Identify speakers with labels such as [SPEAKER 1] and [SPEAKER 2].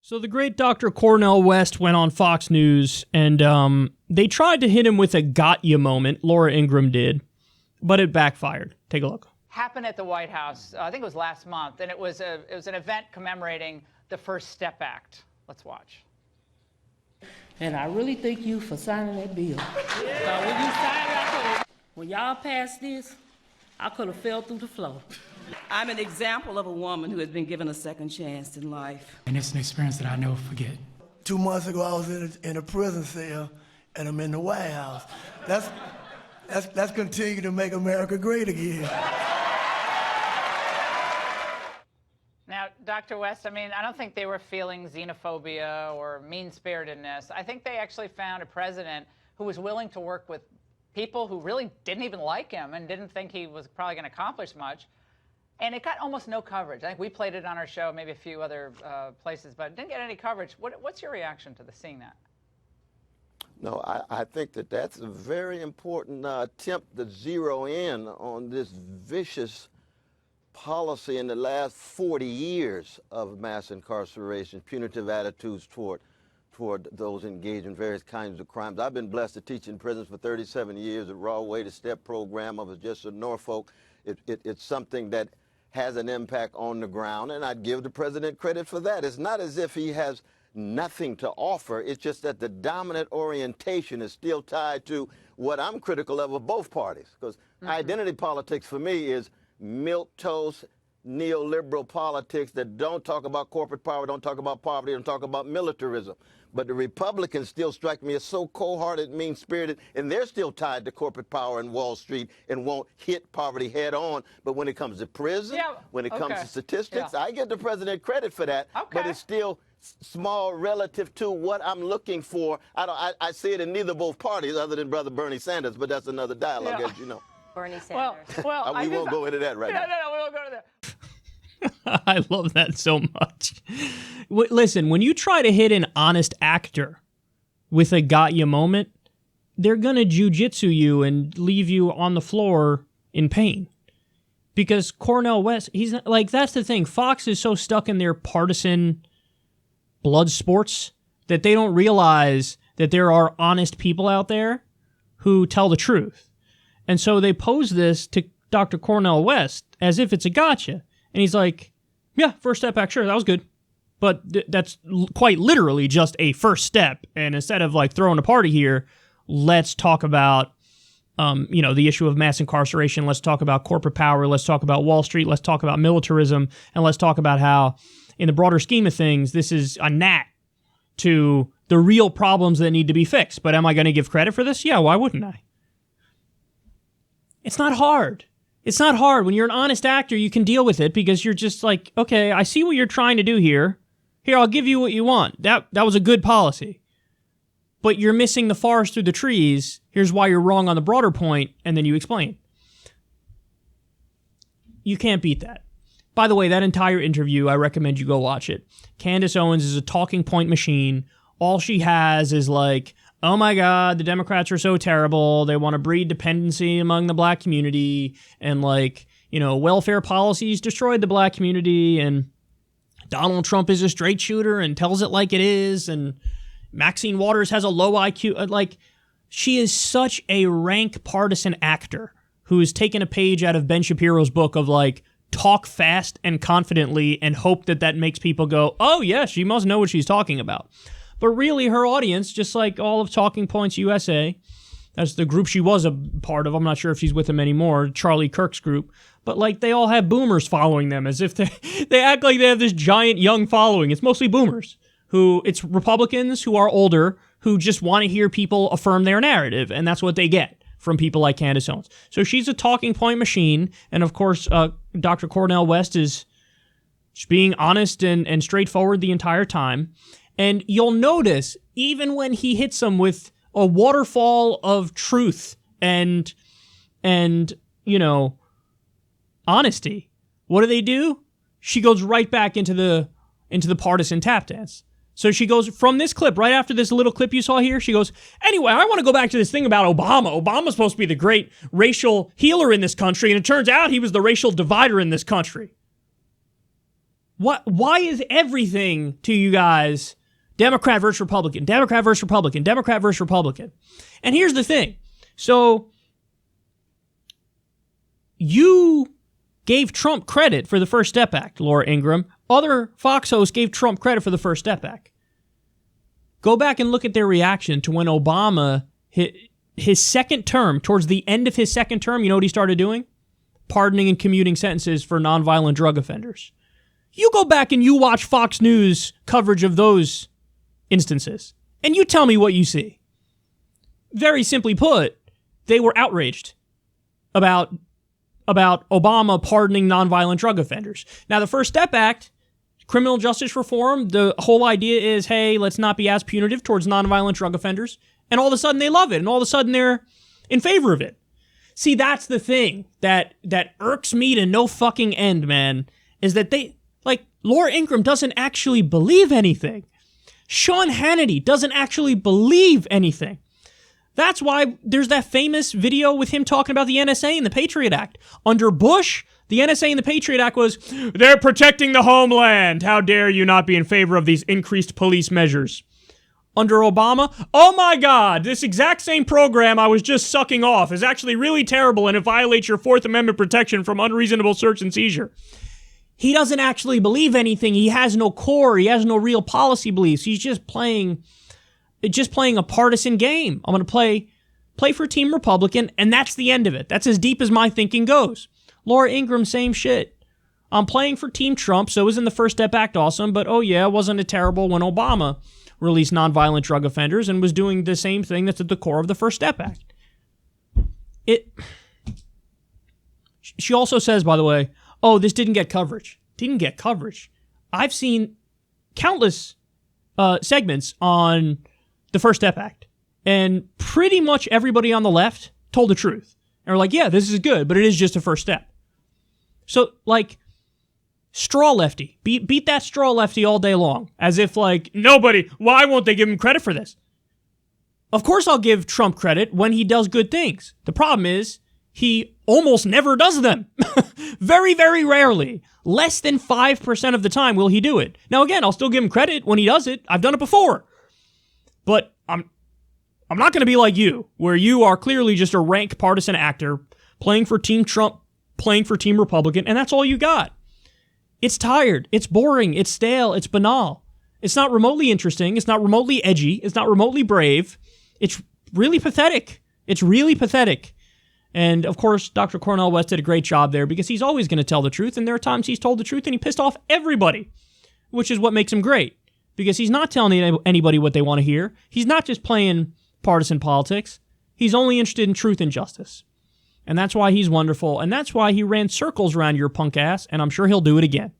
[SPEAKER 1] So the great Dr. Cornel West went on Fox News, and they tried to hit him with a got ya moment. Laura Ingraham did, but it backfired. Take a look.
[SPEAKER 2] Happened at the White House, I think it was last month, and it was an event commemorating the First Step Act. Let's watch.
[SPEAKER 3] And I really thank you for signing that bill. When y'all passed this, I could have fell through the floor.
[SPEAKER 4] I'm an example of a woman who has been given a second chance in life.
[SPEAKER 5] And it's an experience that I never forget.
[SPEAKER 6] 2 months ago, I was in a prison cell, and I'm in the White House. That's continue to make America great again.
[SPEAKER 2] Now, Dr. West, I mean, I don't think they were feeling xenophobia or mean-spiritedness. I think they actually found a president who was willing to work with people who really didn't even like him and didn't think he was probably going to accomplish much. And it got almost no coverage. I think we played it on our show, maybe a few other places, but it didn't get any coverage. What's your reaction to seeing that?
[SPEAKER 7] No, I think that's a very important attempt to zero in on this vicious policy in the last 40 years of mass incarceration, punitive attitudes toward those engaged in various kinds of crimes. I've been blessed to teach in prisons for 37 years. The Raw Way to Step program. I was just in Norfolk. It's something that has an impact on the ground, and I'd give the president credit for that. It's not as if he has nothing to offer. It's just that the dominant orientation is still tied to what I'm critical of both parties, because identity politics for me is milquetoast neoliberal politics that don't talk about corporate power, don't talk about poverty, don't talk about militarism. But the Republicans still strike me as so cold-hearted, mean-spirited, and they're still tied to corporate power and Wall Street and won't hit poverty head on. But when it comes to prison, when it comes to statistics, I give the president credit for that, but it's still small relative to what I'm looking for. I see it in neither both parties other than Brother Bernie Sanders, but that's another dialogue, as you know.
[SPEAKER 8] Bernie Sanders.
[SPEAKER 2] Well,
[SPEAKER 7] we won't go into that right now.
[SPEAKER 2] No, we won't go to that.
[SPEAKER 1] I love that so much. Listen, when you try to hit an honest actor with a got ya moment, they're going to jujitsu you and leave you on the floor in pain. Because Cornel West, he's not, like, that's the thing. Fox is so stuck in their partisan blood sports that they don't realize that there are honest people out there who tell the truth. And so they pose this to Dr. Cornel West as if it's a gotcha. And he's like, yeah, first step back, sure, that was good. But that's quite literally just a first step. And instead of like throwing a party here, let's talk about, the issue of mass incarceration. Let's talk about corporate power. Let's talk about Wall Street. Let's talk about militarism. And let's talk about how, in the broader scheme of things, this is a gnat to the real problems that need to be fixed. But am I going to give credit for this? Yeah, why wouldn't I? It's not hard. It's not hard. When you're an honest actor, you can deal with it because you're just like, okay, I see what you're trying to do here. Here, I'll give you what you want. That was a good policy. But you're missing the forest through the trees. Here's why you're wrong on the broader point, and then you explain. You can't beat that. By the way, that entire interview, I recommend you go watch it. Candace Owens is a talking point machine. All she has is like, oh my God, the Democrats are so terrible. They want to breed dependency among the black community. And welfare policies destroyed the black community. And Donald Trump is a straight shooter and tells it like it is. And Maxine Waters has a low IQ. She is such a rank partisan actor who has taken a page out of Ben Shapiro's book of talk fast and confidently and hope that makes people go, oh yeah, she must know what she's talking about. But really, her audience, just like all of Talking Points USA, that's the group she was a part of. I'm not sure if she's with them anymore, Charlie Kirk's group. But they all have boomers following them as if they act like they have this giant young following. It's mostly boomers. It's Republicans who are older who just want to hear people affirm their narrative. And that's what they get from people like Candace Owens. So she's a talking point machine. And of course, Dr. Cornel West is just being honest and straightforward the entire time. And you'll notice, even when he hits them with a waterfall of truth and honesty, what do? She goes right back into the partisan tap dance. So she goes from this clip, right after this little clip you saw here, she goes, anyway, I want to go back to this thing about Obama. Obama's supposed to be the great racial healer in this country, and it turns out he was the racial divider in this country. Why is everything to you guys Democrat versus Republican, Democrat versus Republican, Democrat versus Republican? And here's the thing. So you gave Trump credit for the First Step Act, Laura Ingraham. Other Fox hosts gave Trump credit for the First Step Act. Go back and look at their reaction to when Obama hit his second term, towards the end of his second term, you know what he started doing? Pardoning and commuting sentences for nonviolent drug offenders. You go back and you watch Fox News coverage of those instances, and you tell me what you see. Very simply put, they were outraged about Obama pardoning nonviolent drug offenders. Now, the First Step Act, criminal justice reform, the whole idea is, hey, let's not be as punitive towards nonviolent drug offenders. And all of a sudden they love it, and all of a sudden they're in favor of it. See, that's the thing that irks me to no fucking end, man, is that Laura Ingraham doesn't actually believe anything. Sean Hannity doesn't actually believe anything. That's why there's that famous video with him talking about the NSA and the Patriot Act. Under Bush, the NSA and the Patriot Act was, they're protecting the homeland. How dare you not be in favor of these increased police measures? Under Obama, oh my God, this exact same program I was just sucking off is actually really terrible and it violates your Fourth Amendment protection from unreasonable search and seizure. He doesn't actually believe anything. He has no core. He has no real policy beliefs. He's just playing a partisan game. I'm going to play for Team Republican, and that's the end of it. That's as deep as my thinking goes. Laura Ingraham, same shit. I'm playing for Team Trump, so isn't the First Step Act awesome? But oh yeah, wasn't it terrible when Obama released nonviolent drug offenders and was doing the same thing that's at the core of the First Step Act? She also says, by the way, oh, this didn't get coverage. Didn't get coverage. I've seen countless segments on the First Step Act, and pretty much everybody on the left told the truth. And were like, yeah, this is good, but it is just a first step. So, straw lefty. Beat that straw lefty all day long. As if, nobody, why won't they give him credit for this? Of course I'll give Trump credit when he does good things. The problem is, he almost never does them. Very, very rarely. Less than 5% of the time will he do it. Now again, I'll still give him credit when he does it. I've done it before. But I'm not going to be like you, where you are clearly just a rank partisan actor, playing for Team Trump, playing for Team Republican, and that's all you got. It's tired. It's boring. It's stale. It's banal. It's not remotely interesting. It's not remotely edgy. It's not remotely brave. It's really pathetic. It's really pathetic. And, of course, Dr. Cornel West did a great job there because he's always going to tell the truth, and there are times he's told the truth and he pissed off everybody, which is what makes him great, because he's not telling anybody what they want to hear. He's not just playing partisan politics. He's only interested in truth and justice. And that's why he's wonderful, and that's why he ran circles around your punk ass, and I'm sure he'll do it again.